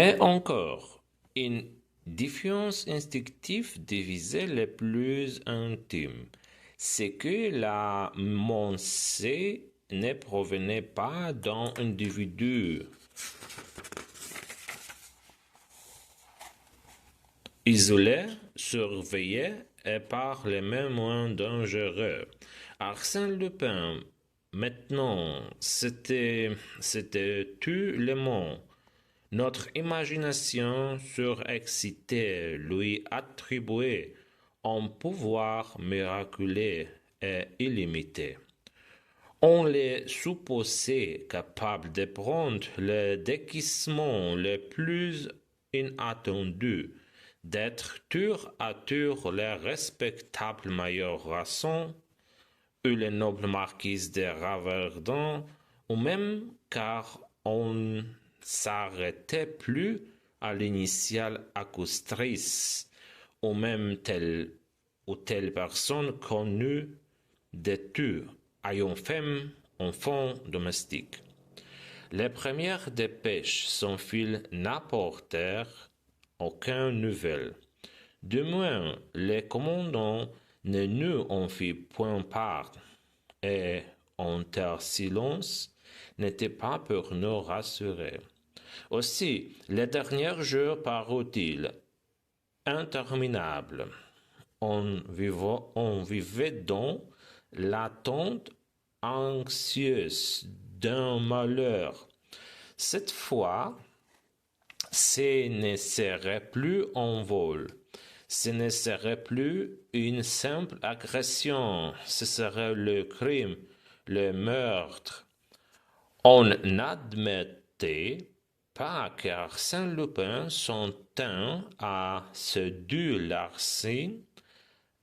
Mais encore, une défiance instinctive divisait les plus intimes. C'est que la pensée ne provenait pas d'un individu isolé, surveillé et par les mêmes moyens dangereux. Arsène Lupin, maintenant, c'était tout le monde. Notre imagination surexcitée lui attribuait un pouvoir miraculeux et illimité. On les supposait capables de prendre le déguisement le plus inattendu, d'être tour à tour les respectables Major Rasson ou les nobles marquises de Raverdun, ou même car on ne s'arrêtait plus à l'initiale accusatrice, ou même telle ou telle personne connue de tout, ayant femme, enfant domestique. Les premières dépêches sans fil n'apportèrent aucune nouvelle. Du moins, le commandant ne nous en fit point part, et un tel silence n'était pas pour nous rassurer. Aussi, les derniers jours parurent-ils interminables. On vivait dans l'attente anxieuse d'un malheur. Cette fois, ce ne serait plus un vol, ce ne serait plus une simple agression, ce serait le crime, le meurtre. On n'admettait pas qu'Arsène Lupin s'en tint à ce doux larcin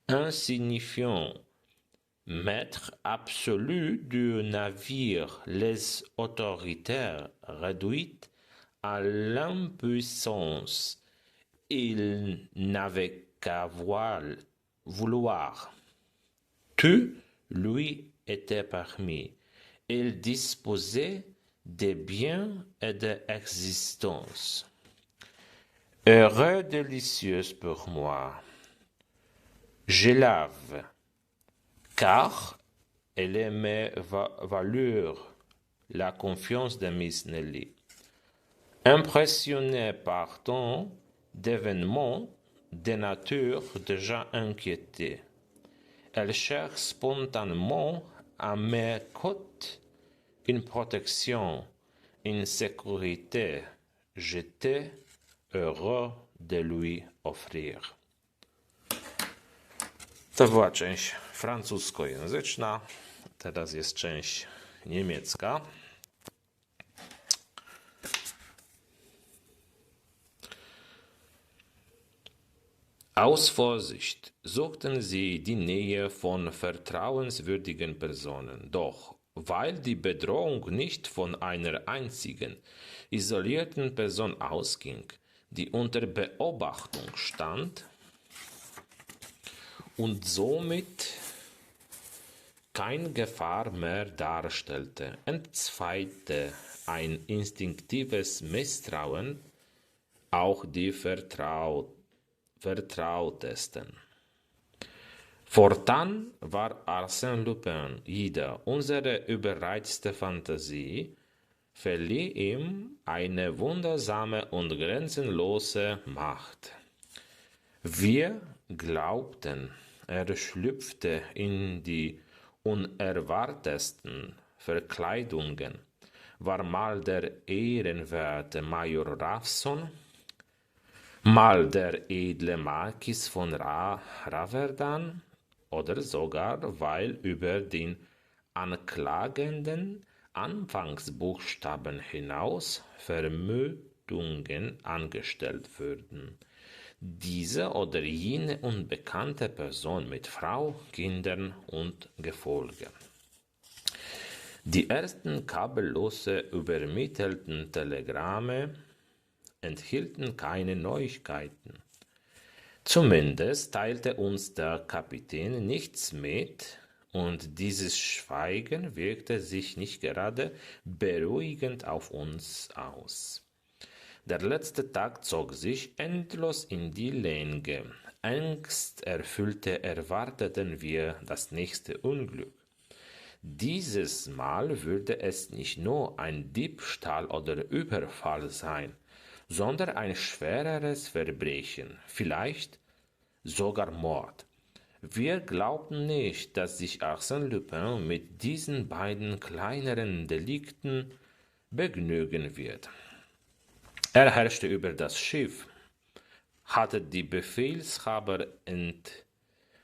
insignifiant, maître absolu du navire, les autorités réduites à l'impuissance. Il n'avait qu'à vouloir. Tout lui était permis. Il disposait de biens et d'existence. Heureux délicieuse pour moi. Je l'avais, car elle aimait valoir la confiance de Miss Nelly. Impressionnée par tant d'événements de nature déjà inquiétée, elle cherche spontanément à mes côtés une protection, une sécurité. J'étais heureux de lui offrir. To była część francuskojęzyczna, teraz jest część niemiecka. Aus Vorsicht suchten sie die Nähe von vertrauenswürdigen Personen, doch weil die Bedrohung nicht von einer einzigen, isolierten Person ausging, die unter Beobachtung stand und somit keine Gefahr mehr darstellte, entzweite ein instinktives Misstrauen auch die Vertrautesten. Fortan war Arsène Lupin jeder unsere überreizte Fantasie, verlieh ihm eine wundersame und grenzenlose Macht. Wir glaubten, er schlüpfte in die unerwartetsten Verkleidungen, war mal der ehrenwerte Major Ravson, mal der edle Marquis von Raverdan oder sogar, weil über den anklagenden Anfangsbuchstaben hinaus Vermutungen angestellt würden. Diese oder jene unbekannte Person mit Frau, Kindern und Gefolge. Die ersten kabellose übermittelten Telegramme enthielten keine Neuigkeiten. Zumindest teilte uns der Kapitän nichts mit, und dieses Schweigen wirkte sich nicht gerade beruhigend auf uns aus. Der letzte Tag zog sich endlos in die Länge. Angsterfüllte erwarteten wir das nächste Unglück. Dieses Mal würde es nicht nur ein Diebstahl oder Überfall sein, sondern ein schwereres Verbrechen, vielleicht sogar Mord. Wir glaubten nicht, dass sich Arsène Lupin mit diesen beiden kleineren Delikten begnügen wird. Er herrschte über das Schiff, hatte die Befehlshaber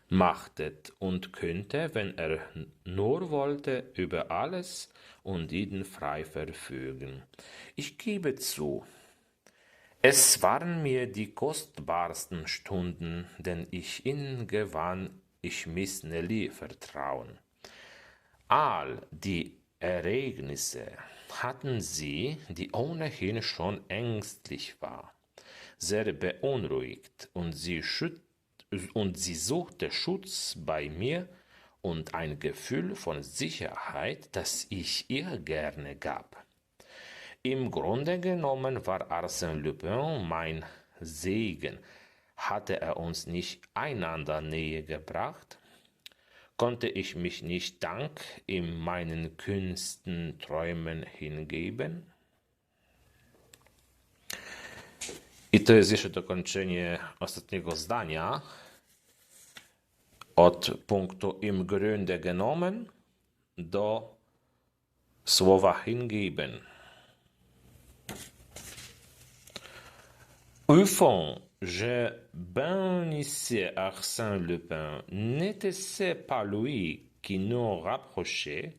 entmachtet und könnte, wenn er nur wollte, über alles und jeden frei verfügen. Ich gebe zu, es waren mir die kostbarsten Stunden, denn ihnen gewann ich Miss Nelly Vertrauen. All die Ereignisse hatten sie, die ohnehin schon ängstlich war, sehr beunruhigt, und sie suchte Schutz bei mir und ein Gefühl von Sicherheit, das ich ihr gerne gab. Im Grunde genommen war Arsène Lupin mein Segen. Hatte er uns nicht einander näher gebracht? Konnte ich mich nicht dank in meinen kühnsten Träumen hingeben? I to jest jeszcze dokończenie ostatniego zdania od punktu im Grunde genommen do słowa hingeben. Au fond, je bénissais Arsène Lupin. N'était-ce pas lui qui nous rapprochait?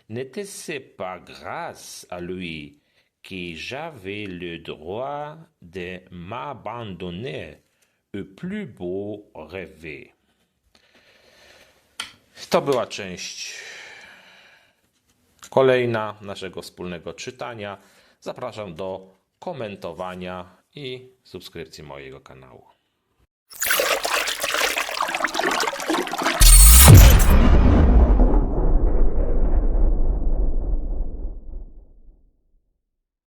N'était-ce pas grâce à lui que j'avais le droit de m'abandonner au plus beau rêve? To była część kolejna naszego wspólnego czytania. Zapraszam do komentowania i subskrypcji mojego kanału.